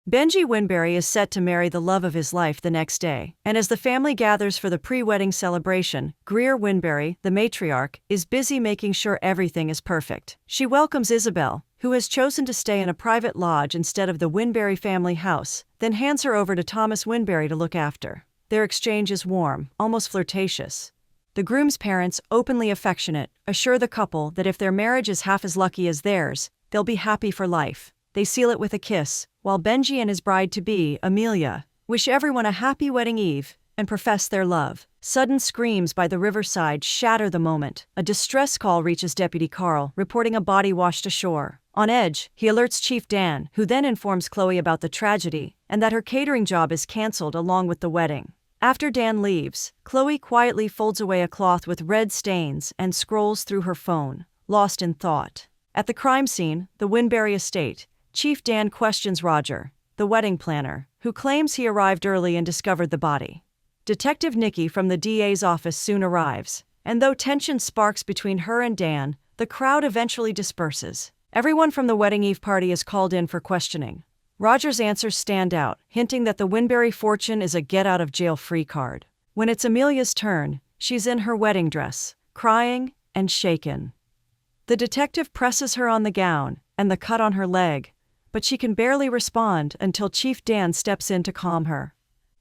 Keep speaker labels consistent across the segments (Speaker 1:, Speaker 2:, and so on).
Speaker 1: Benji Winberry is set to marry the love of his life the next day, and as the family gathers for the pre-wedding celebration, Greer Winberry, the matriarch, is busy making sure everything is perfect. She welcomes Isabel, who has chosen to stay in a private lodge instead of the Winberry family house, then hands her over to Thomas Winberry to look after. Their exchange is warm, almost flirtatious. The groom's parents, openly affectionate, assure the couple that if their marriage is half as lucky as theirs, they'll be happy for life. They seal it with a kiss, while Benji and his bride-to-be, Amelia, wish everyone a happy wedding eve and profess their love. Sudden screams by the riverside shatter the moment. A distress call reaches Deputy Carl, reporting a body washed ashore. On edge, he alerts Chief Dan, who then informs Chloe about the tragedy and that her catering job is cancelled along with the wedding. After Dan leaves, Chloe quietly folds away a cloth with red stains and scrolls through her phone, lost in thought. At the crime scene, the Winberry estate, Chief Dan questions Roger, the wedding planner, who claims he arrived early and discovered the body. Detective Nikki from the DA's office soon arrives, and though tension sparks between her and Dan, the crowd eventually disperses. Everyone from the wedding eve party is called in for questioning. Roger's answers stand out, hinting that the Winberry fortune is a get-out-of-jail-free card. When it's Amelia's turn, she's in her wedding dress, crying and shaken. The detective presses her on the gown and the cut on her leg, but she can barely respond until Chief Dan steps in to calm her.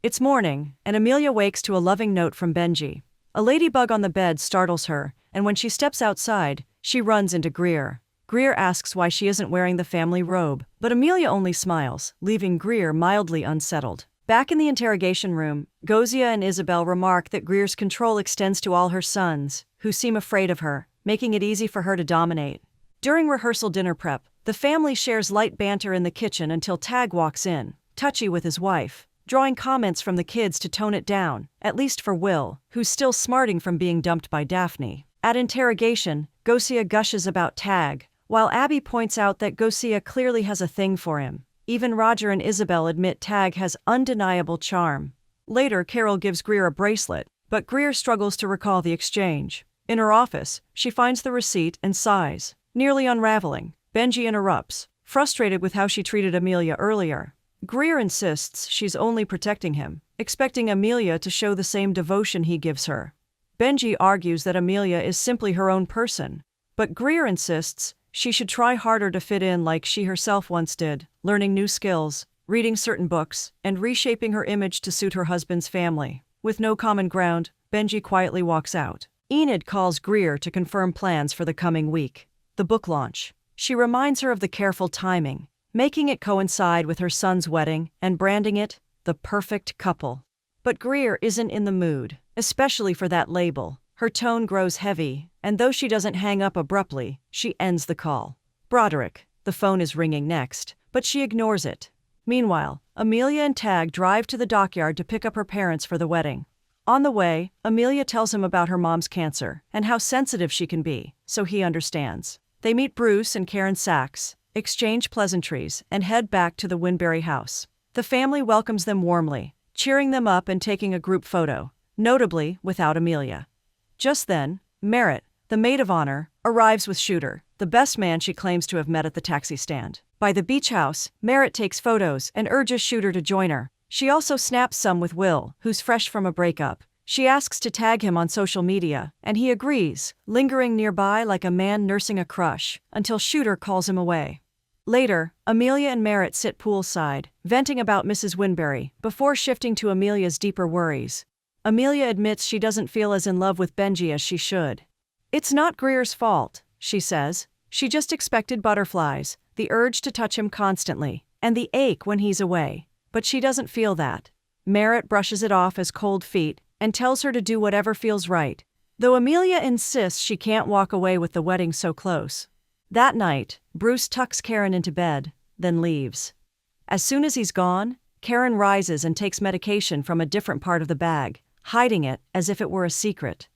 Speaker 1: It's morning, and Amelia wakes to a loving note from Benji. A ladybug on the bed startles her, and when she steps outside, she runs into Greer. Greer asks why she isn't wearing the family robe, but Amelia only smiles, leaving Greer mildly unsettled. Back in the interrogation room, Gozia and Isabel remark that Greer's control extends to all her sons, who seem afraid of her, making it easy for her to dominate. During rehearsal dinner prep, the family shares light banter in the kitchen until Tag walks in, touchy with his wife, drawing comments from the kids to tone it down, at least for Will, who's still smarting from being dumped by Daphne. At interrogation, Gosia gushes about Tag, while Abby points out that Gosia clearly has a thing for him. Even Roger and Isabel admit Tag has undeniable charm. Later, Carol gives Greer a bracelet, but Greer struggles to recall the exchange. In her office, she finds the receipt and sighs. Nearly unraveling, Benji interrupts, frustrated with how she treated Amelia earlier. Greer insists she's only protecting him, expecting Amelia to show the same devotion he gives her. Benji argues that Amelia is simply her own person, but Greer insists she should try harder to fit in like she herself once did, learning new skills, reading certain books, and reshaping her image to suit her husband's family. With no common ground, Benji quietly walks out. Enid calls Greer to confirm plans for the coming week. The book launch. She reminds her of the careful timing, making it coincide with her son's wedding and branding it the perfect couple. But Greer isn't in the mood, especially for that label. Her tone grows heavy, and though she doesn't hang up abruptly, she ends the call. Broderick. The phone is ringing next, but she ignores it. Meanwhile, Amelia and Tag drive to the dockyard to pick up her parents for the wedding. On the way, Amelia tells him about her mom's cancer and how sensitive she can be, so he understands. They meet Bruce and Karen Sachs, exchange pleasantries, and head back to the Winberry house. The family welcomes them warmly, cheering them up and taking a group photo, notably without Amelia. Just then, Merritt, the maid of honor, arrives with Shooter, the best man she claims to have met at the taxi stand. By the beach house, Merritt takes photos and urges Shooter to join her. She also snaps some with Will, who's fresh from a breakup. She asks to tag him on social media, and he agrees, lingering nearby like a man nursing a crush, until Shooter calls him away. Later, Amelia and Merritt sit poolside, venting about Mrs. Winberry, before shifting to Amelia's deeper worries. Amelia admits she doesn't feel as in love with Benji as she should. It's not Greer's fault, she says. She just expected butterflies, the urge to touch him constantly, and the ache when he's away. But she doesn't feel that. Merritt brushes it off as cold feet, and tells her to do whatever feels right, though Amelia insists she can't walk away with the wedding so close. That night, Bruce tucks Karen into bed, then leaves. As soon as he's gone, Karen rises and takes medication from a different part of the bag, hiding it as if it were a secret.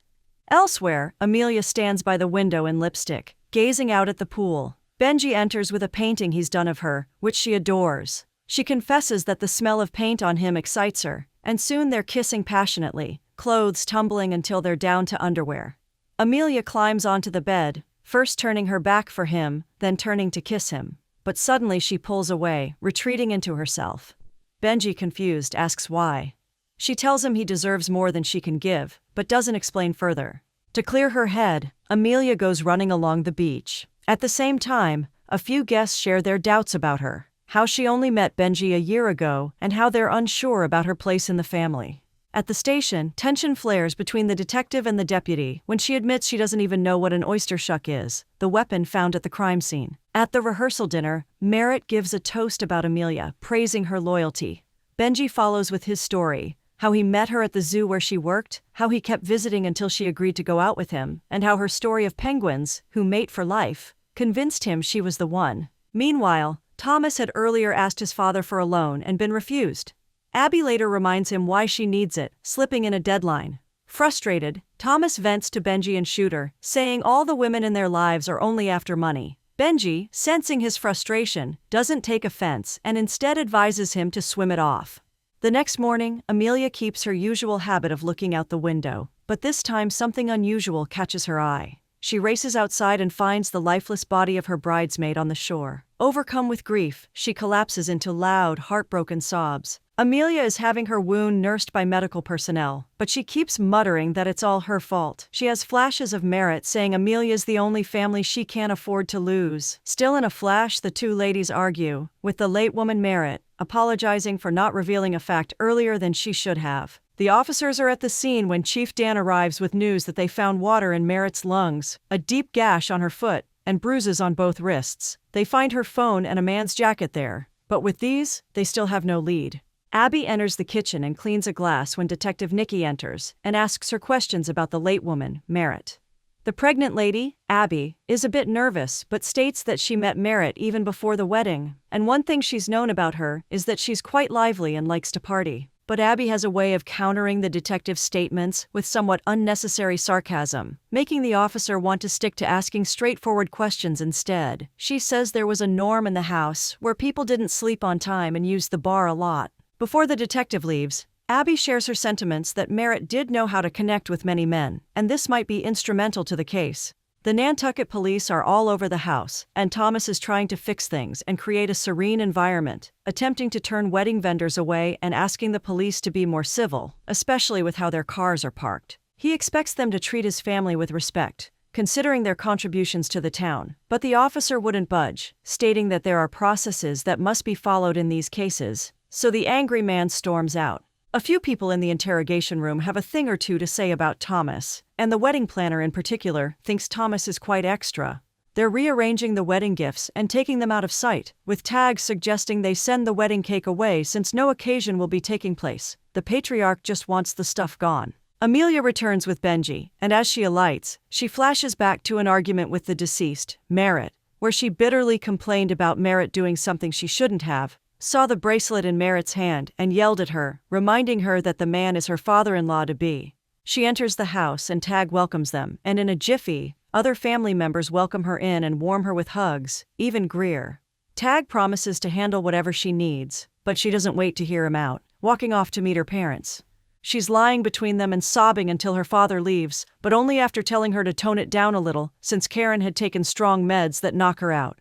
Speaker 1: Elsewhere, Amelia stands by the window in lipstick, gazing out at the pool. Benji enters with a painting he's done of her, which she adores. She confesses that the smell of paint on him excites her, and soon they're kissing passionately, clothes tumbling until they're down to underwear. Amelia climbs onto the bed, first turning her back for him, then turning to kiss him. but suddenly she pulls away, retreating into herself. Benji, confused, asks why. She tells him he deserves more than she can give, but doesn't explain further. To clear her head, Amelia goes running along the beach. At the same time, a few guests share their doubts about her, how she only met Benji a year ago, and how they're unsure about her place in the family. At the station, tension flares between the detective and the deputy when she admits she doesn't even know what an oyster shuck is, the weapon found at the crime scene. At the rehearsal dinner, Merritt gives a toast about Amelia, praising her loyalty. Benji follows with his story, how he met her at the zoo where she worked, how he kept visiting until she agreed to go out with him, and how her story of penguins, who mate for life, convinced him she was the one. Meanwhile, Thomas had earlier asked his father for a loan and been refused. Abby later reminds him why she needs it, slipping in a deadline. Frustrated, Thomas vents to Benji and Shooter, saying all the women in their lives are only after money. Benji, sensing his frustration, doesn't take offense and instead advises him to swim it off. The next morning, Amelia keeps her usual habit of looking out the window, but this time something unusual catches her eye. She races outside and finds the lifeless body of her bridesmaid on the shore. Overcome with grief, she collapses into loud, heartbroken sobs. Amelia is having her wound nursed by medical personnel, but she keeps muttering that it's all her fault. She has flashes of Merritt saying Amelia's the only family she can't afford to lose. Still in a flash, the two ladies argue, with the late woman Merritt apologizing for not revealing a fact earlier than she should have. The officers are at the scene when Chief Dan arrives with news that they found water in Merritt's lungs, a deep gash on her foot, and bruises on both wrists. They find her phone and a man's jacket there, but with these, they still have no lead. Abby enters the kitchen and cleans a glass when Detective Nikki enters and asks her questions about the late woman, Merritt. The pregnant lady, Abby, is a bit nervous but states that she met Merritt even before the wedding, and one thing she's known about her is that she's quite lively and likes to party. But Abby has a way of countering the detective's statements with somewhat unnecessary sarcasm, making the officer want to stick to asking straightforward questions instead. She says there was a norm in the house where people didn't sleep on time and used the bar a lot. Before the detective leaves, Abby shares her sentiments that Merritt did know how to connect with many men, and this might be instrumental to the case. The Nantucket police are all over the house, and Thomas is trying to fix things and create a serene environment, attempting to turn wedding vendors away and asking the police to be more civil, especially with how their cars are parked. He expects them to treat his family with respect, considering their contributions to the town, but the officer wouldn't budge, stating that there are processes that must be followed in these cases. So the angry man storms out. A few people in the interrogation room have a thing or two to say about Thomas, and the wedding planner in particular thinks Thomas is quite extra. They're rearranging the wedding gifts and taking them out of sight, with tags suggesting they send the wedding cake away since no occasion will be taking place. The patriarch just wants the stuff gone. Amelia returns with Benji, and as she alights, she flashes back to an argument with the deceased, Merritt, where she bitterly complained about Merritt doing something she shouldn't have, saw the bracelet in Merritt's hand, and yelled at her, reminding her that the man is her father-in-law-to-be. She enters the house and Tag welcomes them, and in a jiffy, other family members welcome her in and warm her with hugs, even Greer. Tag promises to handle whatever she needs, but she doesn't wait to hear him out, walking off to meet her parents. She's lying between them and sobbing until her father leaves, but only after telling her to tone it down a little, since Karen had taken strong meds that knock her out.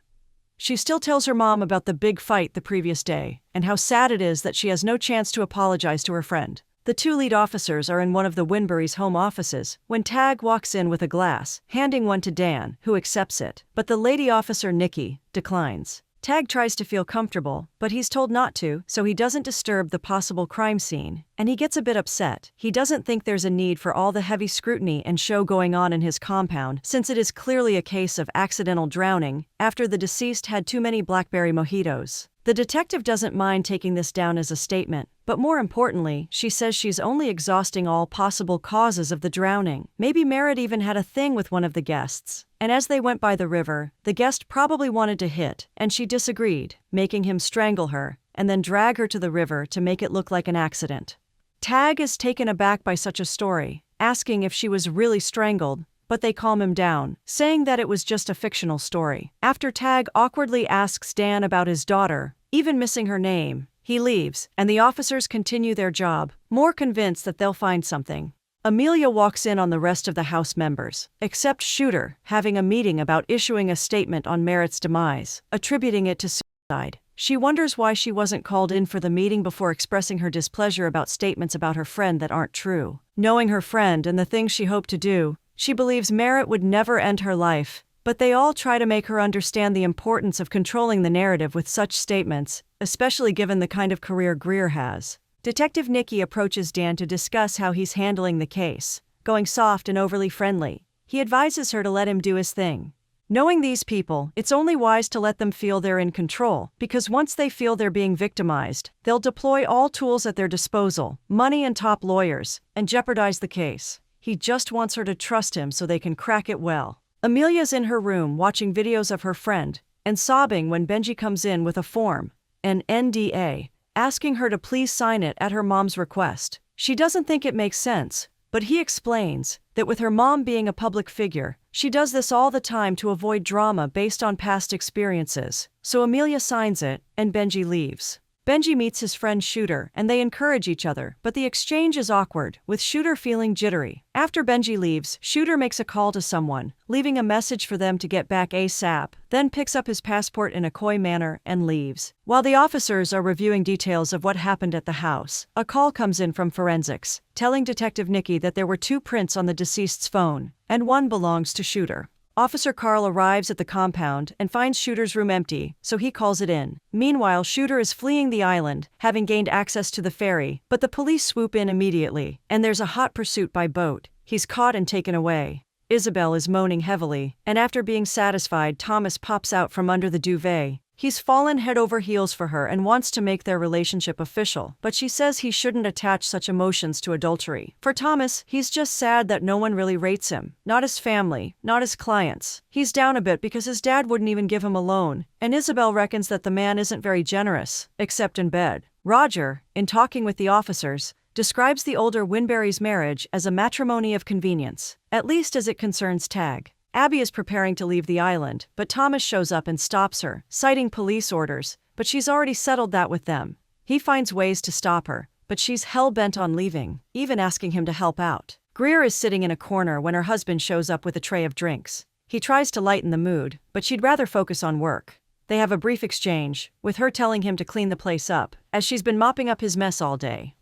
Speaker 1: She still tells her mom about the big fight the previous day, and how sad it is that she has no chance to apologize to her friend. The two lead officers are in one of the Winberry's home offices, when Tag walks in with a glass, handing one to Dan, who accepts it, but the lady officer Nikki declines. Tag tries to feel comfortable, but he's told not to, so he doesn't disturb the possible crime scene, and he gets a bit upset. He doesn't think there's a need for all the heavy scrutiny and show going on in his compound, since it is clearly a case of accidental drowning after the deceased had too many blackberry mojitos. The detective doesn't mind taking this down as a statement, but more importantly, she says she's only exhausting all possible causes of the drowning. Maybe Merritt even had a thing with one of the guests, and as they went by the river, the guest probably wanted to hit, and she disagreed, making him strangle her, and then drag her to the river to make it look like an accident. Tag is taken aback by such a story, asking if she was really strangled, but they calm him down, saying that it was just a fictional story. After Tag awkwardly asks Dan about his daughter, even missing her name, he leaves, and the officers continue their job, more convinced that they'll find something. Amelia walks in on the rest of the house members, except Shooter, having a meeting about issuing a statement on Merritt's demise, attributing it to suicide. She wonders why she wasn't called in for the meeting before expressing her displeasure about statements about her friend that aren't true. Knowing her friend and the things she hoped to do, she believes Merritt would never end her life, but they all try to make her understand the importance of controlling the narrative with such statements, especially given the kind of career Greer has. Detective Nicky approaches Dan to discuss how he's handling the case, going soft and overly friendly. He advises her to let him do his thing. Knowing these people, it's only wise to let them feel they're in control, because once they feel they're being victimized, they'll deploy all tools at their disposal, money and top lawyers, and jeopardize the case. He just wants her to trust him so they can crack it well. Amelia's in her room watching videos of her friend, and sobbing when Benji comes in with a form, an NDA, asking her to please sign it at her mom's request. She doesn't think it makes sense, but he explains that with her mom being a public figure, she does this all the time to avoid drama based on past experiences. So Amelia signs it, and Benji leaves. Benji meets his friend Shooter, and they encourage each other, but the exchange is awkward, with Shooter feeling jittery. After Benji leaves, Shooter makes a call to someone, leaving a message for them to get back ASAP, then picks up his passport in a coy manner and leaves. While the officers are reviewing details of what happened at the house, a call comes in from forensics, telling Detective Nicky that there were 2 prints on the deceased's phone, and one belongs to Shooter. Officer Carl arrives at the compound and finds Shooter's room empty, so he calls it in. Meanwhile, Shooter is fleeing the island, having gained access to the ferry, but the police swoop in immediately, and there's a hot pursuit by boat. He's caught and taken away. Isabel is moaning heavily, and after being satisfied, Thomas pops out from under the duvet. He's fallen head over heels for her and wants to make their relationship official, but she says he shouldn't attach such emotions to adultery. For Thomas, he's just sad that no one really rates him. Not his family, not his clients. He's down a bit because his dad wouldn't even give him a loan, and Isabel reckons that the man isn't very generous, except in bed. Roger, in talking with the officers, describes the older Winberry's marriage as a matrimony of convenience, at least as it concerns Tag. Abby is preparing to leave the island, but Thomas shows up and stops her, citing police orders, but she's already settled that with them. He finds ways to stop her, but she's hell-bent on leaving, even asking him to help out. Greer is sitting in a corner when her husband shows up with a tray of drinks. He tries to lighten the mood, but she'd rather focus on work. They have a brief exchange, with her telling him to clean the place up, as she's been mopping up his mess all day.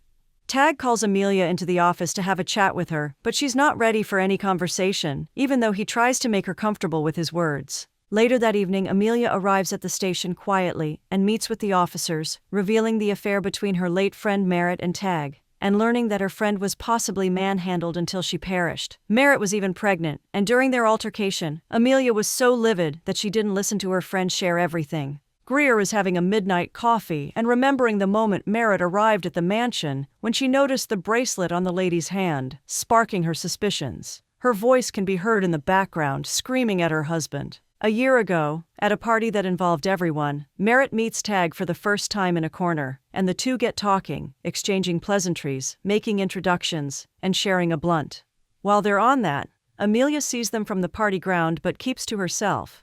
Speaker 1: Tag calls Amelia into the office to have a chat with her, but she's not ready for any conversation, even though he tries to make her comfortable with his words. Later that evening, Amelia arrives at the station quietly and meets with the officers, revealing the affair between her late friend Merritt and Tag, and learning that her friend was possibly manhandled until she perished. Merritt was even pregnant, and during their altercation, Amelia was so livid that she didn't listen to her friend share everything. Greer is having a midnight coffee and remembering the moment Merritt arrived at the mansion when she noticed the bracelet on the lady's hand, sparking her suspicions. Her voice can be heard in the background, screaming at her husband. A year ago, at a party that involved everyone, Merritt meets Tag for the first time in a corner, and the two get talking, exchanging pleasantries, making introductions, and sharing a blunt. While they're on that, Amelia sees them from the party ground but keeps to herself.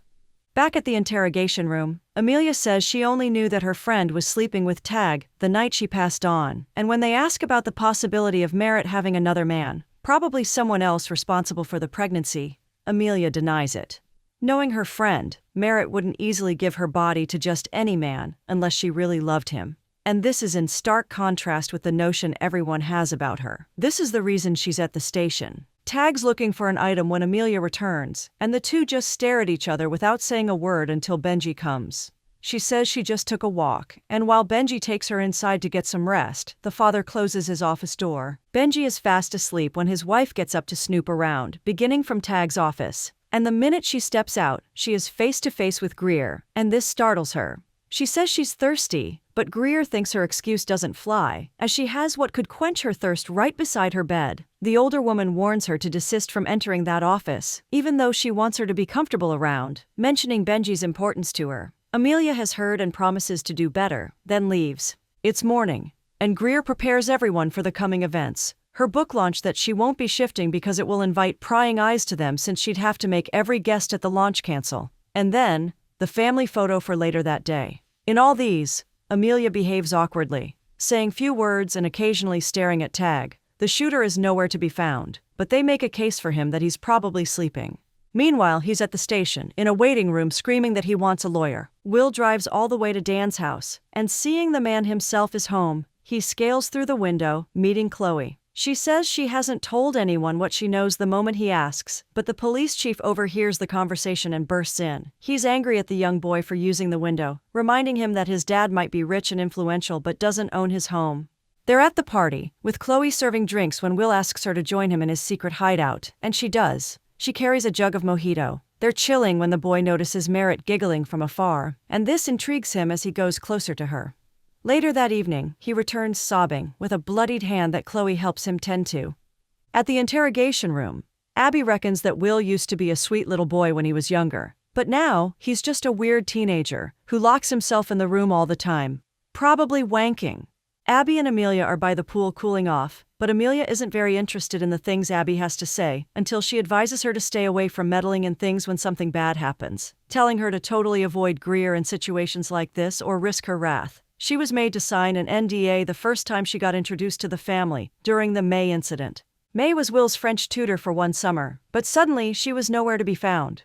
Speaker 1: Back at the interrogation room, Amelia says she only knew that her friend was sleeping with Tag the night she passed on, and when they ask about the possibility of Merritt having another man, probably someone else responsible for the pregnancy, Amelia denies it. Knowing her friend, Merritt wouldn't easily give her body to just any man unless she really loved him. And this is in stark contrast with the notion everyone has about her. This is the reason she's at the station. Tag's looking for an item when Amelia returns, and the two just stare at each other without saying a word until Benji comes. She says she just took a walk, and while Benji takes her inside to get some rest, the father closes his office door. Benji is fast asleep when his wife gets up to snoop around, beginning from Tag's office. And the minute she steps out, she is face to face with Greer, and this startles her. She says she's thirsty, but Greer thinks her excuse doesn't fly, as she has what could quench her thirst right beside her bed. The older woman warns her to desist from entering that office, even though she wants her to be comfortable around, mentioning Benji's importance to her. Amelia has heard and promises to do better, then leaves. It's morning, and Greer prepares everyone for the coming events. Her book launch that she won't be shifting because it will invite prying eyes to them since she'd have to make every guest at the launch cancel. And then, the family photo for later that day. In all these, Amelia behaves awkwardly, saying few words and occasionally staring at Tag, The shooter is nowhere to be found, but they make a case for him that he's probably sleeping. Meanwhile, he's at the station, in a waiting room screaming that he wants a lawyer. Will drives all the way to Dan's house, and seeing the man himself is home, he scales through the window, meeting Chloe. She says she hasn't told anyone what she knows the moment he asks, but the police chief overhears the conversation and bursts in. He's angry at the young boy for using the window, reminding him that his dad might be rich and influential but doesn't own his home. They're at the party, with Chloe serving drinks when Will asks her to join him in his secret hideout, and she does. She carries a jug of mojito. They're chilling when the boy notices Merritt giggling from afar, and this intrigues him as he goes closer to her. Later that evening, he returns sobbing, with a bloodied hand that Chloe helps him tend to. At the interrogation room, Abby reckons that Will used to be a sweet little boy when he was younger, but now he's just a weird teenager who locks himself in the room all the time, probably wanking. Abby and Amelia are by the pool cooling off, but Amelia isn't very interested in the things Abby has to say until she advises her to stay away from meddling in things when something bad happens, telling her to totally avoid Greer in situations like this or risk her wrath. She was made to sign an NDA the first time she got introduced to the family, during the May incident. May was Will's French tutor for one summer, but suddenly she was nowhere to be found.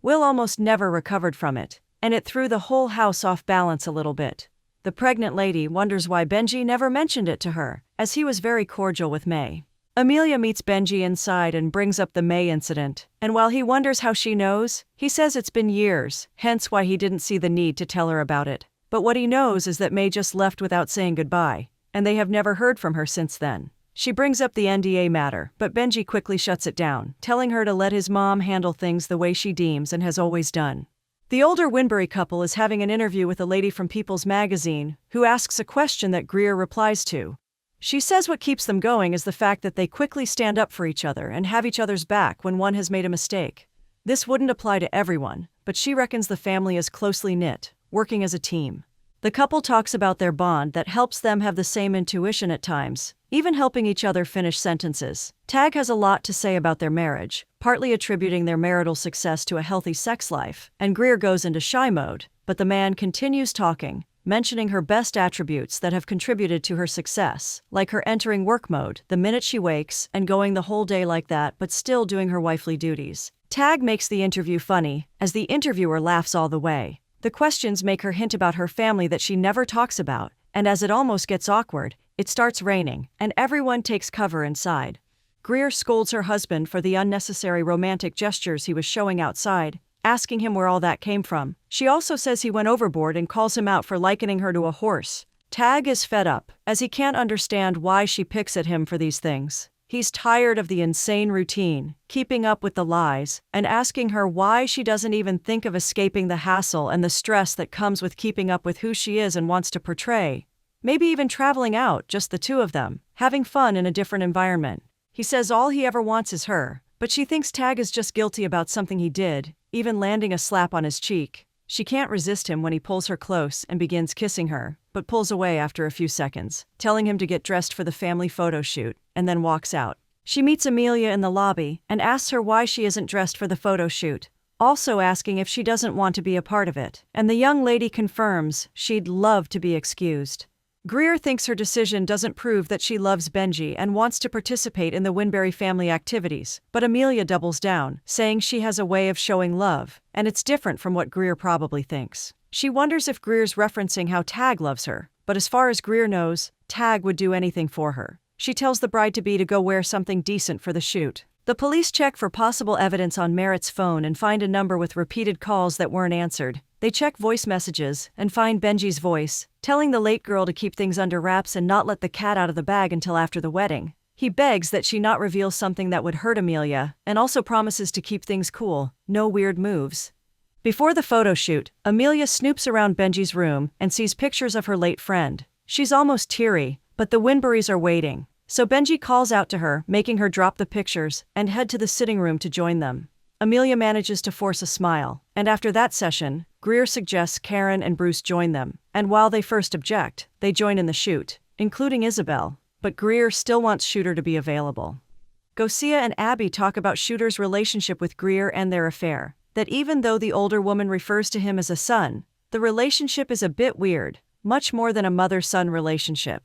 Speaker 1: Will almost never recovered from it, and it threw the whole house off balance a little bit. The pregnant lady wonders why Benji never mentioned it to her, as he was very cordial with May. Amelia meets Benji inside and brings up the May incident, and while he wonders how she knows, he says it's been years, hence why he didn't see the need to tell her about it. But what he knows is that May just left without saying goodbye, and they have never heard from her since then. She brings up the NDA matter, but Benji quickly shuts it down, telling her to let his mom handle things the way she deems and has always done. The older Winberry couple is having an interview with a lady from People's Magazine, who asks a question that Greer replies to. She says what keeps them going is the fact that they quickly stand up for each other and have each other's back when one has made a mistake. This wouldn't apply to everyone, but she reckons the family is closely knit, working as a team. The couple talks about their bond that helps them have the same intuition at times, even helping each other finish sentences. Tag has a lot to say about their marriage, partly attributing their marital success to a healthy sex life, and Greer goes into shy mode, but the man continues talking, mentioning her best attributes that have contributed to her success, like her entering work mode the minute she wakes and going the whole day like that but still doing her wifely duties. Tag makes the interview funny, as the interviewer laughs all the way. The questions make her hint about her family that she never talks about, and as it almost gets awkward, it starts raining, and everyone takes cover inside. Greer scolds her husband for the unnecessary romantic gestures he was showing outside, asking him where all that came from. She also says he went overboard and calls him out for likening her to a horse. Tag is fed up, as he can't understand why she picks at him for these things. He's tired of the insane routine, keeping up with the lies, and asking her why she doesn't even think of escaping the hassle and the stress that comes with keeping up with who she is and wants to portray. Maybe even traveling out, just the two of them, having fun in a different environment. He says all he ever wants is her, but she thinks Tag is just guilty about something he did, even landing a slap on his cheek. She can't resist him when he pulls her close and begins kissing her, but pulls away after a few seconds, telling him to get dressed for the family photo shoot, and then walks out. She meets Amelia in the lobby and asks her why she isn't dressed for the photo shoot, also asking if she doesn't want to be a part of it, and the young lady confirms she'd love to be excused. Greer thinks her decision doesn't prove that she loves Benji and wants to participate in the Winberry family activities, but Amelia doubles down, saying she has a way of showing love, and it's different from what Greer probably thinks. She wonders if Greer's referencing how Tag loves her, but as far as Greer knows, Tag would do anything for her. She tells the bride-to-be to go wear something decent for the shoot. The police check for possible evidence on Merritt's phone and find a number with repeated calls that weren't answered. They check voice messages and find Benji's voice, telling the late girl to keep things under wraps and not let the cat out of the bag until after the wedding. He begs that she not reveal something that would hurt Amelia, and also promises to keep things cool, no weird moves. Before the photo shoot, Amelia snoops around Benji's room and sees pictures of her late friend. She's almost teary, but the Winberrys are waiting, so Benji calls out to her, making her drop the pictures and head to the sitting room to join them. Amelia manages to force a smile, and after that session, Greer suggests Karen and Bruce join them, and while they first object, they join in the shoot, including Isabel, but Greer still wants Shooter to be available. Gosia and Abby talk about Shooter's relationship with Greer and their affair, that even though the older woman refers to him as a son, the relationship is a bit weird, much more than a mother-son relationship.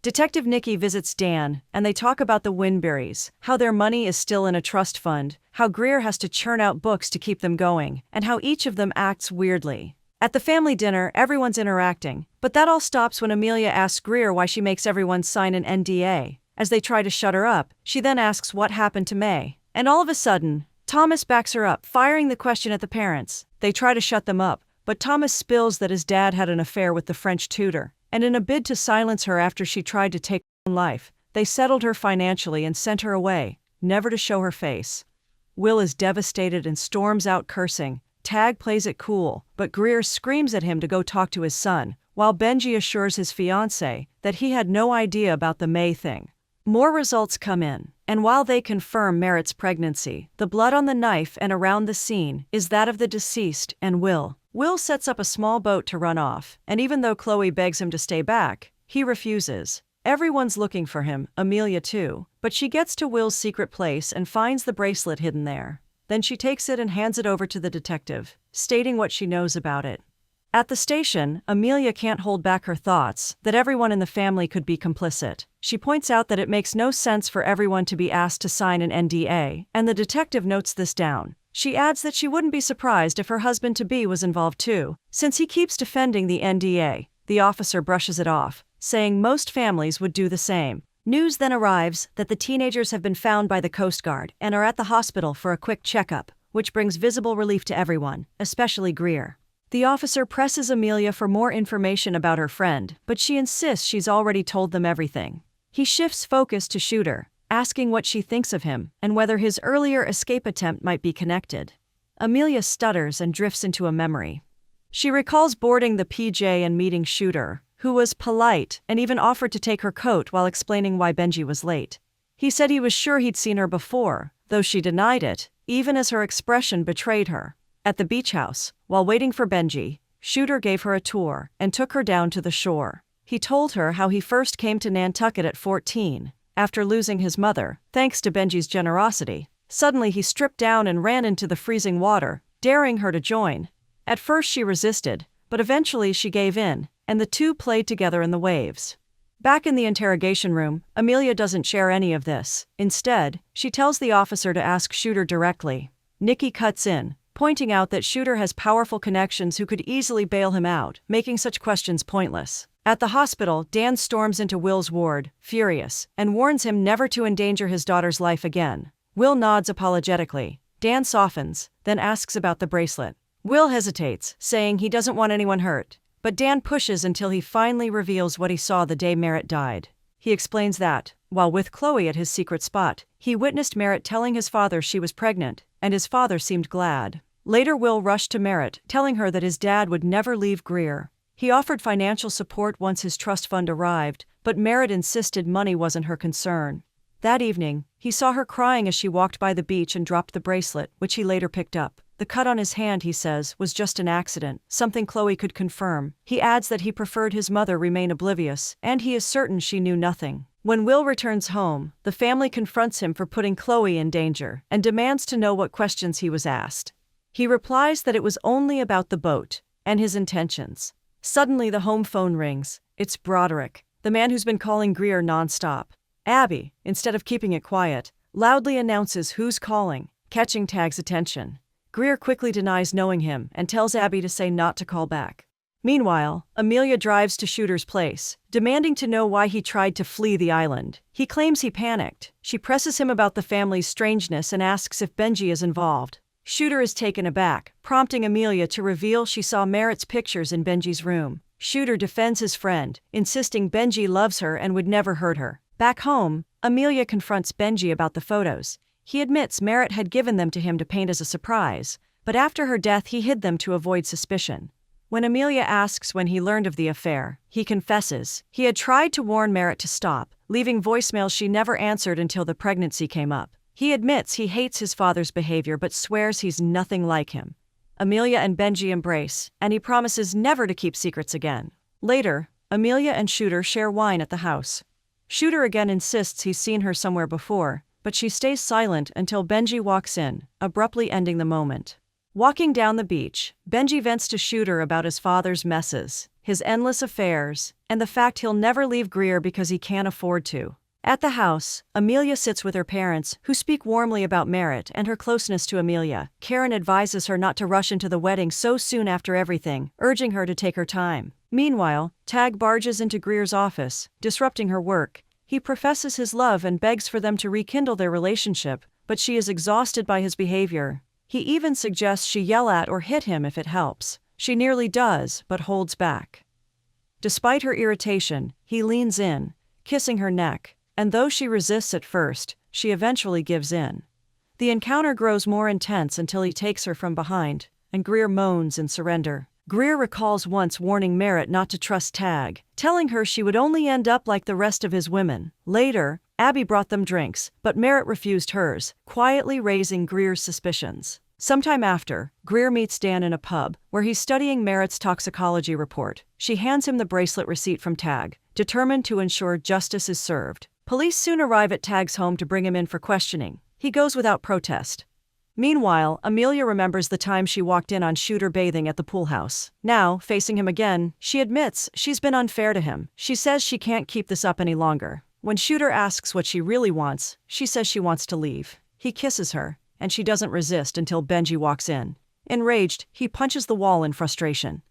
Speaker 1: Detective Nikki visits Dan, and they talk about the Winberrys, how their money is still in a trust fund, how Greer has to churn out books to keep them going, and how each of them acts weirdly. At the family dinner, everyone's interacting, but that all stops when Amelia asks Greer why she makes everyone sign an NDA. As they try to shut her up, she then asks what happened to May. And all of a sudden, Thomas backs her up, firing the question at the parents. They try to shut them up, but Thomas spills that his dad had an affair with the French tutor, and in a bid to silence her after she tried to take her own life, they settled her financially and sent her away, never to show her face. Will is devastated and storms out cursing. Tag plays it cool, but Greer screams at him to go talk to his son, while Benji assures his fiancée that he had no idea about the May thing. More results come in, and while they confirm Merritt's pregnancy, the blood on the knife and around the scene is that of the deceased and Will. Will sets up a small boat to run off, and even though Chloe begs him to stay back, he refuses. Everyone's looking for him, Amelia too, but she gets to Will's secret place and finds the bracelet hidden there. Then she takes it and hands it over to the detective, stating what she knows about it. At the station, Amelia can't hold back her thoughts that everyone in the family could be complicit. She points out that it makes no sense for everyone to be asked to sign an NDA, and the detective notes this down. She adds that she wouldn't be surprised if her husband-to-be was involved too, since he keeps defending the NDA. The officer brushes it off, saying most families would do the same. News then arrives that the teenagers have been found by the Coast Guard and are at the hospital for a quick checkup, which brings visible relief to everyone, especially Greer. The officer presses Amelia for more information about her friend, but she insists she's already told them everything. He shifts focus to Shooter, asking what she thinks of him and whether his earlier escape attempt might be connected. Amelia stutters and drifts into a memory. She recalls boarding the PJ and meeting Shooter, who was polite and even offered to take her coat while explaining why Benji was late. He said he was sure he'd seen her before, though she denied it, even as her expression betrayed her. At the beach house, while waiting for Benji, Shooter gave her a tour and took her down to the shore. He told her how he first came to Nantucket at 14, after losing his mother, thanks to Benji's generosity. Suddenly he stripped down and ran into the freezing water, daring her to join. At first she resisted, but eventually she gave in, and the two played together in the waves. Back in the interrogation room, Amelia doesn't share any of this. Instead, she tells the officer to ask Shooter directly. Nikki cuts in, pointing out that Shooter has powerful connections who could easily bail him out, making such questions pointless. At the hospital, Dan storms into Will's ward, furious, and warns him never to endanger his daughter's life again. Will nods apologetically. Dan softens, then asks about the bracelet. Will hesitates, saying he doesn't want anyone hurt. But Dan pushes until he finally reveals what he saw the day Merritt died. He explains that, while with Chloe at his secret spot, he witnessed Merritt telling his father she was pregnant, and his father seemed glad. Later, Will rushed to Merritt, telling her that his dad would never leave Greer. He offered financial support once his trust fund arrived, but Merritt insisted money wasn't her concern. That evening, he saw her crying as she walked by the beach and dropped the bracelet, which he later picked up. The cut on his hand, he says, was just an accident, something Chloe could confirm. He adds that he preferred his mother remain oblivious, and he is certain she knew nothing. When Will returns home, the family confronts him for putting Chloe in danger, and demands to know what questions he was asked. He replies that it was only about the boat, and his intentions. Suddenly the home phone rings. It's Broderick, the man who's been calling Greer nonstop. Abby, instead of keeping it quiet, loudly announces who's calling, catching Tag's attention. Greer quickly denies knowing him and tells Abby to say not to call back. Meanwhile, Amelia drives to Shooter's place, demanding to know why he tried to flee the island. He claims he panicked. She presses him about the family's strangeness and asks if Benji is involved. Shooter is taken aback, prompting Amelia to reveal she saw Merritt's pictures in Benji's room. Shooter defends his friend, insisting Benji loves her and would never hurt her. Back home, Amelia confronts Benji about the photos. He admits Merritt had given them to him to paint as a surprise, but after her death he hid them to avoid suspicion. When Amelia asks when he learned of the affair, he confesses he had tried to warn Merritt to stop, leaving voicemails she never answered until the pregnancy came up. He admits he hates his father's behavior but swears he's nothing like him. Amelia and Benji embrace, and he promises never to keep secrets again. Later, Amelia and Shooter share wine at the house. Shooter again insists he's seen her somewhere before, but she stays silent until Benji walks in, abruptly ending the moment. Walking down the beach, Benji vents to Shooter about his father's messes, his endless affairs, and the fact he'll never leave Greer because he can't afford to. At the house, Amelia sits with her parents, who speak warmly about Merritt and her closeness to Amelia. Karen advises her not to rush into the wedding so soon after everything, urging her to take her time. Meanwhile, Tag barges into Greer's office, disrupting her work. He professes his love and begs for them to rekindle their relationship, but she is exhausted by his behavior. He even suggests she yell at or hit him if it helps. She nearly does, but holds back. Despite her irritation, he leans in, kissing her neck, and though she resists at first, she eventually gives in. The encounter grows more intense until he takes her from behind, and Greer moans in surrender. Greer recalls once warning Merritt not to trust Tag, telling her she would only end up like the rest of his women. Later, Abby brought them drinks, but Merritt refused hers, quietly raising Greer's suspicions. Sometime after, Greer meets Dan in a pub, where he's studying Merritt's toxicology report. She hands him the bracelet receipt from Tag, determined to ensure justice is served. Police soon arrive at Tag's home to bring him in for questioning. He goes without protest. Meanwhile, Amelia remembers the time she walked in on Shooter bathing at the pool house. Now, facing him again, she admits she's been unfair to him. She says she can't keep this up any longer. When Shooter asks what she really wants, she says she wants to leave. He kisses her, and she doesn't resist until Benji walks in. Enraged, he punches the wall in frustration.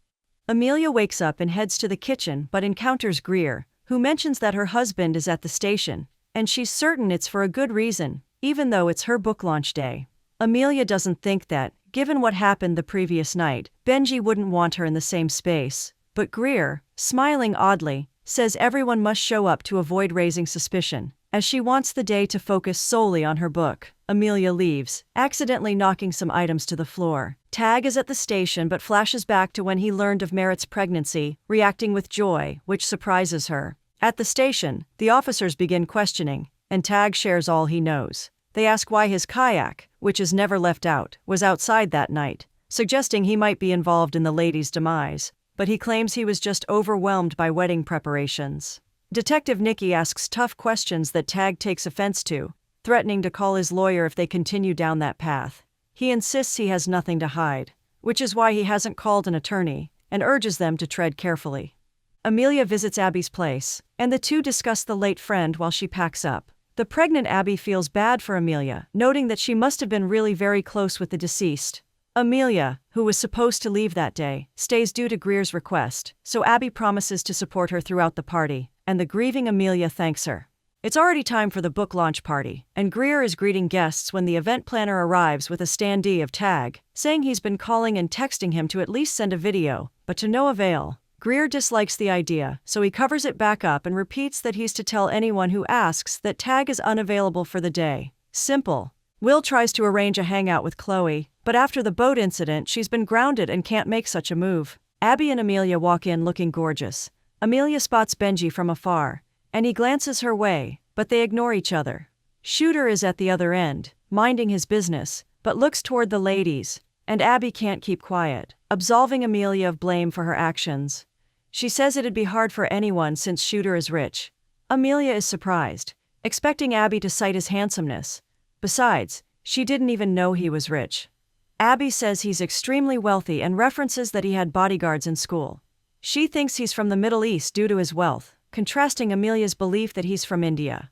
Speaker 1: Amelia wakes up and heads to the kitchen but encounters Greer, who mentions that her husband is at the station, and she's certain it's for a good reason, even though it's her book launch day. Amelia doesn't think that, given what happened the previous night, Benji wouldn't want her in the same space, but Greer, smiling oddly, says everyone must show up to avoid raising suspicion, as she wants the day to focus solely on her book. Amelia leaves, accidentally knocking some items to the floor. Tag is at the station but flashes back to when he learned of Merritt's pregnancy, reacting with joy, which surprises her. At the station, the officers begin questioning, and Tag shares all he knows. They ask why his kayak, which is never left out, was outside that night, suggesting he might be involved in the lady's demise, but he claims he was just overwhelmed by wedding preparations. Detective Nikki asks tough questions that Tag takes offense to, threatening to call his lawyer if they continue down that path. He insists he has nothing to hide, which is why he hasn't called an attorney, and urges them to tread carefully. Amelia visits Abby's place, and the two discuss the late friend while she packs up. The pregnant Abby feels bad for Amelia, noting that she must have been really very close with the deceased. Amelia, who was supposed to leave that day, stays due to Greer's request, so Abby promises to support her throughout the party, and the grieving Amelia thanks her. It's already time for the book launch party, and Greer is greeting guests when the event planner arrives with a standee of Tag, saying he's been calling and texting him to at least send a video, but to no avail. Greer dislikes the idea, so he covers it back up and repeats that he's to tell anyone who asks that Tag is unavailable for the day. Simple. Will tries to arrange a hangout with Chloe, but after the boat incident she's been grounded and can't make such a move. Abby and Amelia walk in looking gorgeous. Amelia spots Benji from afar, and he glances her way, but they ignore each other. Shooter is at the other end, minding his business, but looks toward the ladies, and Abby can't keep quiet, absolving Amelia of blame for her actions. She says it'd be hard for anyone since Shooter is rich. Amelia is surprised, expecting Abby to cite his handsomeness. Besides, she didn't even know he was rich. Abby says he's extremely wealthy and references that he had bodyguards in school. She thinks he's from the Middle East due to his wealth, contrasting Amelia's belief that he's from India.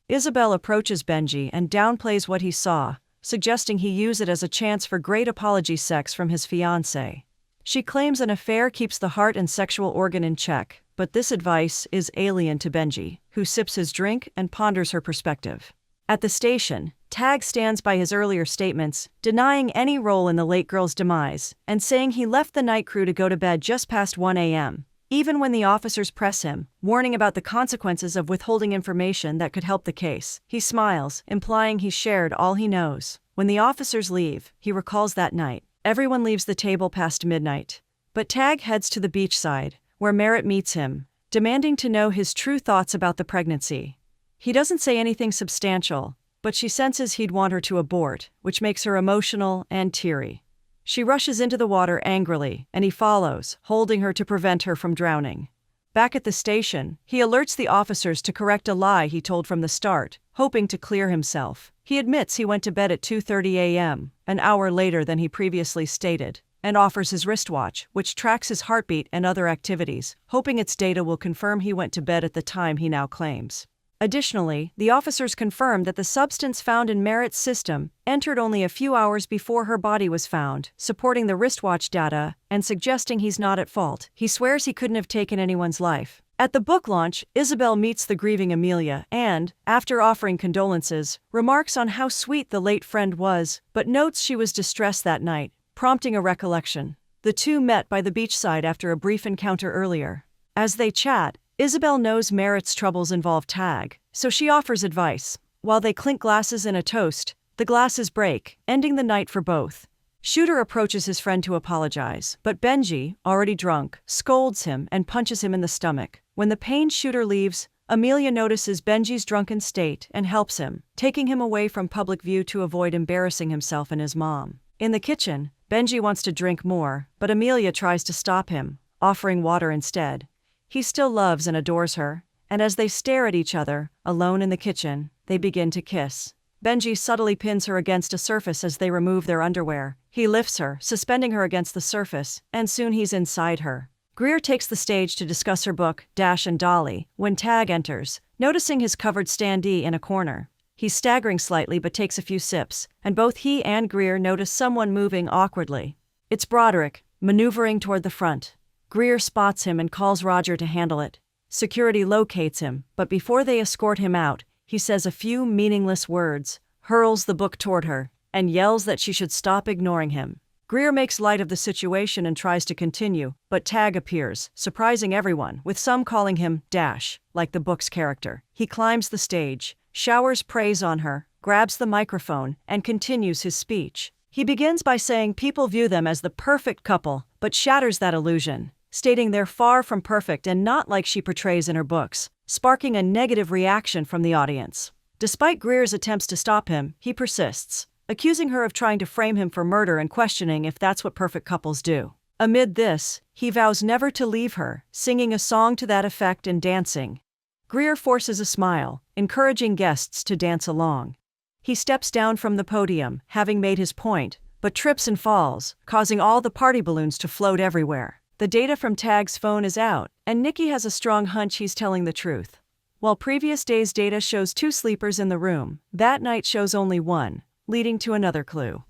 Speaker 1: Isabel approaches Benji and downplays what he saw, suggesting he use it as a chance for great apology sex from his fiancée. She claims an affair keeps the heart and sexual organ in check, but this advice is alien to Benji, who sips his drink and ponders her perspective. At the station, Tag stands by his earlier statements, denying any role in the late girl's demise, and saying he left the night crew to go to bed just past 1 a.m. Even when the officers press him, warning about the consequences of withholding information that could help the case, he smiles, implying he shared all he knows. When the officers leave, he recalls that night. Everyone leaves the table past midnight. But Tag heads to the beachside, where Merritt meets him, demanding to know his true thoughts about the pregnancy. He doesn't say anything substantial, but she senses he'd want her to abort, which makes her emotional and teary. She rushes into the water angrily, and he follows, holding her to prevent her from drowning. Back at the station, he alerts the officers to correct a lie he told from the start, hoping to clear himself. He admits he went to bed at 2:30 a.m., an hour later than he previously stated, and offers his wristwatch, which tracks his heartbeat and other activities, hoping its data will confirm he went to bed at the time he now claims. Additionally, the officers confirm that the substance found in Merritt's system entered only a few hours before her body was found, supporting the wristwatch data and suggesting he's not at fault. He swears he couldn't have taken anyone's life. At the book launch, Isabel meets the grieving Amelia and, after offering condolences, remarks on how sweet the late friend was, but notes she was distressed that night, prompting a recollection. The two met by the beachside after a brief encounter earlier. As they chat, Isabel knows Merritt's troubles involve Tag, so she offers advice. While they clink glasses in a toast, the glasses break, ending the night for both. Shooter approaches his friend to apologize, but Benji, already drunk, scolds him and punches him in the stomach. When the pained Shooter leaves, Amelia notices Benji's drunken state and helps him, taking him away from public view to avoid embarrassing himself and his mom. In the kitchen, Benji wants to drink more, but Amelia tries to stop him, offering water instead. He still loves and adores her, and as they stare at each other, alone in the kitchen, they begin to kiss. Benji subtly pins her against a surface as they remove their underwear. He lifts her, suspending her against the surface, and soon he's inside her. Greer takes the stage to discuss her book, Dash and Dolly, when Tag enters, noticing his covered standee in a corner. He's staggering slightly but takes a few sips, and both he and Greer notice someone moving awkwardly. It's Broderick, maneuvering toward the front. Greer spots him and calls Roger to handle it. Security locates him, but before they escort him out, he says a few meaningless words, hurls the book toward her, and yells that she should stop ignoring him. Greer makes light of the situation and tries to continue, but Tag appears, surprising everyone, with some calling him Dash, like the book's character. He climbs the stage, showers praise on her, grabs the microphone, and continues his speech. He begins by saying people view them as the perfect couple, but shatters that illusion, stating they're far from perfect and not like she portrays in her books, sparking a negative reaction from the audience. Despite Greer's attempts to stop him, he persists, accusing her of trying to frame him for murder and questioning if that's what perfect couples do. Amid this, he vows never to leave her, singing a song to that effect and dancing. Greer forces a smile, encouraging guests to dance along. He steps down from the podium, having made his point, but trips and falls, causing all the party balloons to float everywhere. The data from Tag's phone is out, and Nikki has a strong hunch he's telling the truth. While previous day's data shows 2 sleepers in the room, that night shows only 1, leading to another clue.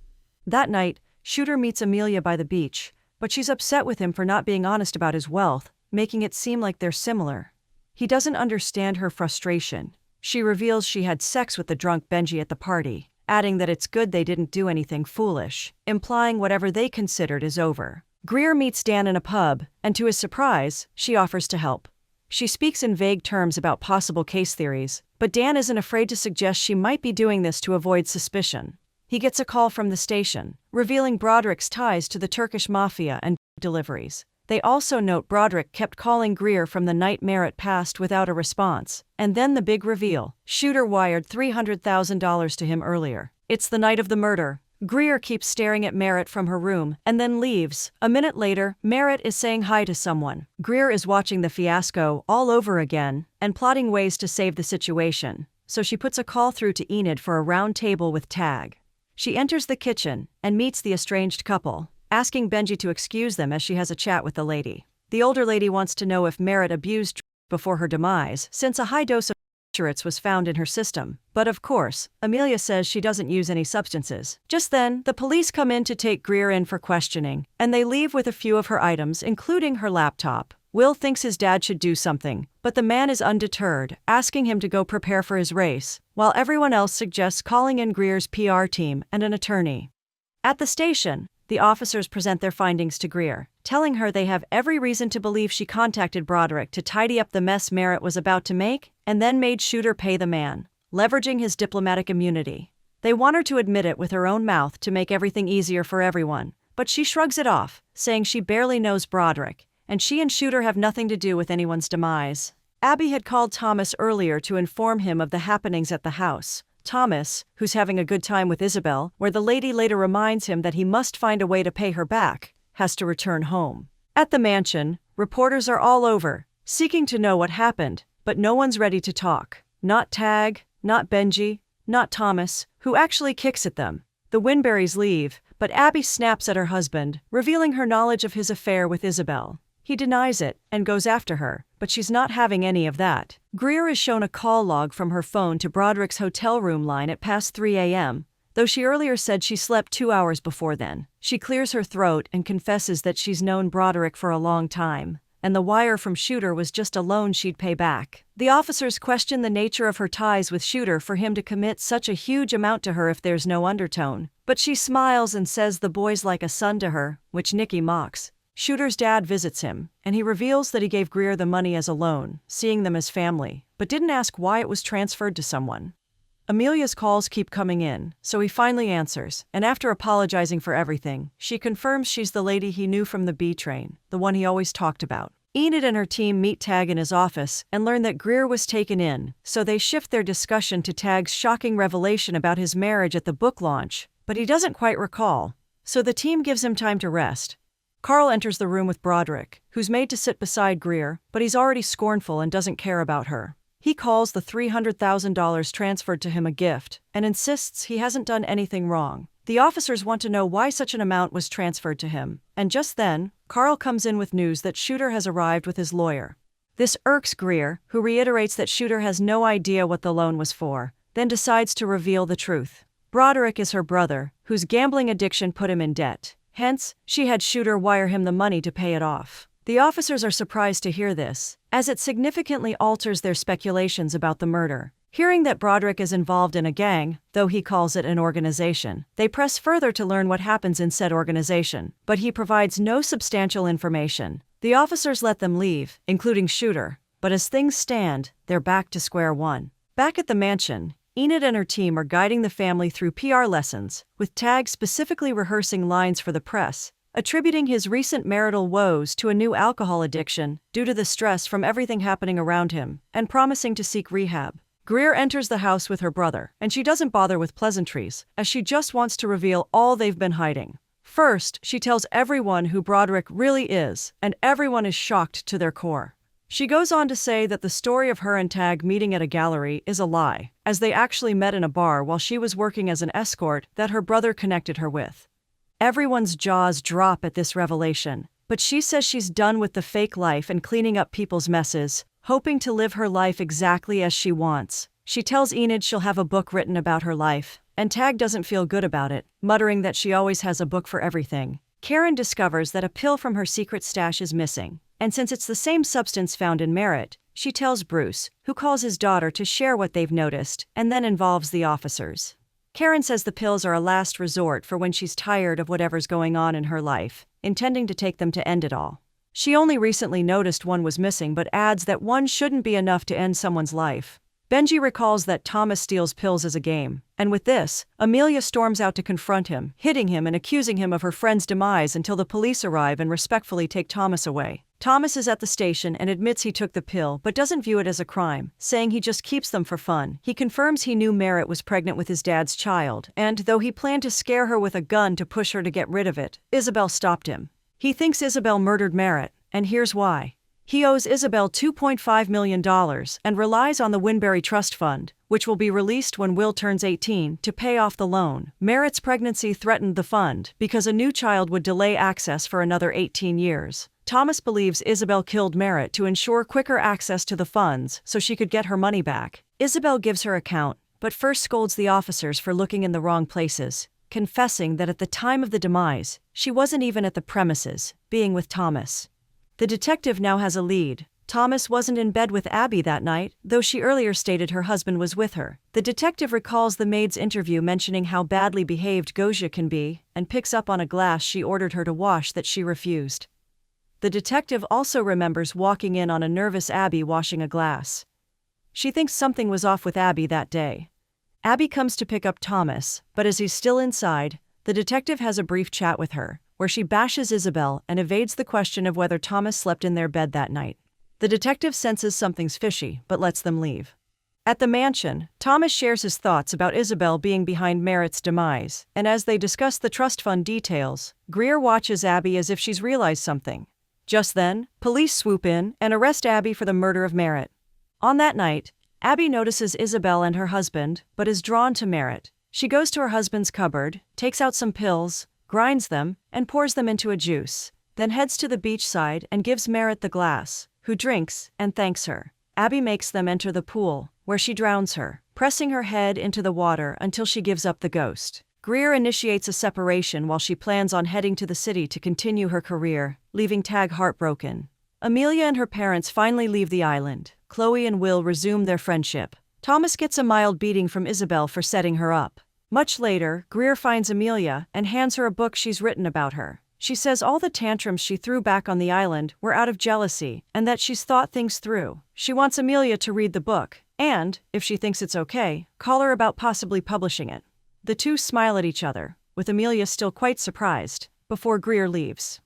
Speaker 1: That night, Shooter meets Amelia by the beach, but she's upset with him for not being honest about his wealth, making it seem like they're similar. He doesn't understand her frustration. She reveals she had sex with the drunk Benji at the party, adding that it's good they didn't do anything foolish, implying whatever they considered is over. Greer meets Dan in a pub, and to his surprise, she offers to help. She speaks in vague terms about possible case theories, but Dan isn't afraid to suggest she might be doing this to avoid suspicion. He gets a call from the station, revealing Broderick's ties to the Turkish mafia and deliveries. They also note Broderick kept calling Greer from the night Merritt passed without a response, and then the big reveal: Shooter wired $300,000 to him earlier. It's the night of the murder. Greer keeps staring at Merritt from her room, and then leaves. A minute later, Merritt is saying hi to someone. Greer is watching the fiasco all over again, and plotting ways to save the situation, so she puts a call through to Enid for a round table with Tag. She enters the kitchen, and meets the estranged couple, asking Benji to excuse them as she has a chat with the lady. The older lady wants to know if Merritt abused before her demise, since a high dose of barbiturates was found in her system. But of course, Amelia says she doesn't use any substances. Just then, the police come in to take Greer in for questioning, and they leave with a few of her items, including her laptop. Will thinks his dad should do something, but the man is undeterred, asking him to go prepare for his race, while everyone else suggests calling in Greer's PR team and an attorney. At the station, the officers present their findings to Greer, telling her they have every reason to believe she contacted Broderick to tidy up the mess Merritt was about to make, and then made Shooter pay the man, leveraging his diplomatic immunity. They want her to admit it with her own mouth to make everything easier for everyone, but she shrugs it off, saying she barely knows Broderick, and she and Shooter have nothing to do with anyone's demise. Abby had called Thomas earlier to inform him of the happenings at the house. Thomas, who's having a good time with Isabel, where the lady later reminds him that he must find a way to pay her back, has to return home. At the mansion, reporters are all over, seeking to know what happened, but no one's ready to talk. Not Tag, not Benji, not Thomas, who actually kicks at them. The Winberrys leave, but Abby snaps at her husband, revealing her knowledge of his affair with Isabel. He denies it and goes after her, but she's not having any of that. Greer is shown a call log from her phone to Broderick's hotel room line at past 3 a.m., though she earlier said she slept 2 hours before then. She clears her throat and confesses that she's known Broderick for a long time, and the wire from Shooter was just a loan she'd pay back. The officers question the nature of her ties with Shooter for him to commit such a huge amount to her if there's no undertone, but she smiles and says the boy's like a son to her, which Nikki mocks. Shooter's dad visits him, and he reveals that he gave Greer the money as a loan, seeing them as family, but didn't ask why it was transferred to someone. Amelia's calls keep coming in, so he finally answers, and after apologizing for everything, she confirms she's the lady he knew from the B train, the one he always talked about. Enid and her team meet Tag in his office and learn that Greer was taken in, so they shift their discussion to Tag's shocking revelation about his marriage at the book launch, but he doesn't quite recall, so the team gives him time to rest. Carl enters the room with Broderick, who's made to sit beside Greer, but he's already scornful and doesn't care about her. He calls the $300,000 transferred to him a gift, and insists he hasn't done anything wrong. The officers want to know why such an amount was transferred to him, and just then, Carl comes in with news that Shooter has arrived with his lawyer. This irks Greer, who reiterates that Shooter has no idea what the loan was for, then decides to reveal the truth. Broderick is her brother, whose gambling addiction put him in debt. Hence, she had Shooter wire him the money to pay it off. The officers are surprised to hear this, as it significantly alters their speculations about the murder. Hearing that Broderick is involved in a gang, though he calls it an organization, they press further to learn what happens in said organization, but he provides no substantial information. The officers let them leave, including Shooter, but as things stand, they're back to square one. Back at the mansion, Enid and her team are guiding the family through PR lessons, with Tag specifically rehearsing lines for the press, attributing his recent marital woes to a new alcohol addiction due to the stress from everything happening around him, and promising to seek rehab. Greer enters the house with her brother, and she doesn't bother with pleasantries, as she just wants to reveal all they've been hiding. First, she tells everyone who Broderick really is, and everyone is shocked to their core. She goes on to say that the story of her and Tag meeting at a gallery is a lie, as they actually met in a bar while she was working as an escort that her brother connected her with. Everyone's jaws drop at this revelation, but she says she's done with the fake life and cleaning up people's messes, hoping to live her life exactly as she wants. She tells Enid she'll have a book written about her life, and Tag doesn't feel good about it, muttering that she always has a book for everything. Karen discovers that a pill from her secret stash is missing, and since it's the same substance found in Merritt, she tells Bruce, who calls his daughter to share what they've noticed, and then involves the officers. Karen says the pills are a last resort for when she's tired of whatever's going on in her life, intending to take them to end it all. She only recently noticed one was missing but adds that one shouldn't be enough to end someone's life. Benji recalls that Thomas steals pills as a game, and with this, Amelia storms out to confront him, hitting him and accusing him of her friend's demise until the police arrive and respectfully take Thomas away. Thomas is at the station and admits he took the pill but doesn't view it as a crime, saying he just keeps them for fun. He confirms he knew Merritt was pregnant with his dad's child, and though he planned to scare her with a gun to push her to get rid of it, Isabel stopped him. He thinks Isabel murdered Merritt, and here's why. He owes Isabel $2.5 million and relies on the Winberry Trust Fund, which will be released when Will turns 18, to pay off the loan. Merritt's pregnancy threatened the fund because a new child would delay access for another 18 years. Thomas believes Isabel killed Merritt to ensure quicker access to the funds so she could get her money back. Isabel gives her account, but first scolds the officers for looking in the wrong places, confessing that at the time of the demise, she wasn't even at the premises, being with Thomas. The detective now has a lead. Thomas wasn't in bed with Abby that night, though she earlier stated her husband was with her. The detective recalls the maid's interview mentioning how badly behaved Gosia can be, and picks up on a glass she ordered her to wash that she refused. The detective also remembers walking in on a nervous Abby washing a glass. She thinks something was off with Abby that day. Abby comes to pick up Thomas, but as he's still inside, the detective has a brief chat with her, where she bashes Isabel and evades the question of whether Thomas slept in their bed that night. The detective senses something's fishy, but lets them leave. At the mansion, Thomas shares his thoughts about Isabel being behind Merritt's demise, and as they discuss the trust fund details, Greer watches Abby as if she's realized something. Just then, police swoop in and arrest Abby for the murder of Merritt. On that night, Abby notices Isabel and her husband, but is drawn to Merritt. She goes to her husband's cupboard, takes out some pills, grinds them, and pours them into a juice, then heads to the beachside and gives Merritt the glass, who drinks and thanks her. Abby makes them enter the pool, where she drowns her, pressing her head into the water until she gives up the ghost. Greer initiates a separation while she plans on heading to the city to continue her career, leaving Tag heartbroken. Amelia and her parents finally leave the island. Chloe and Will resume their friendship. Thomas gets a mild beating from Isabel for setting her up. Much later, Greer finds Amelia and hands her a book she's written about her. She says all the tantrums she threw back on the island were out of jealousy and that she's thought things through. She wants Amelia to read the book and, if she thinks it's okay, call her about possibly publishing it. The two smile at each other, with Amelia still quite surprised, before Greer leaves.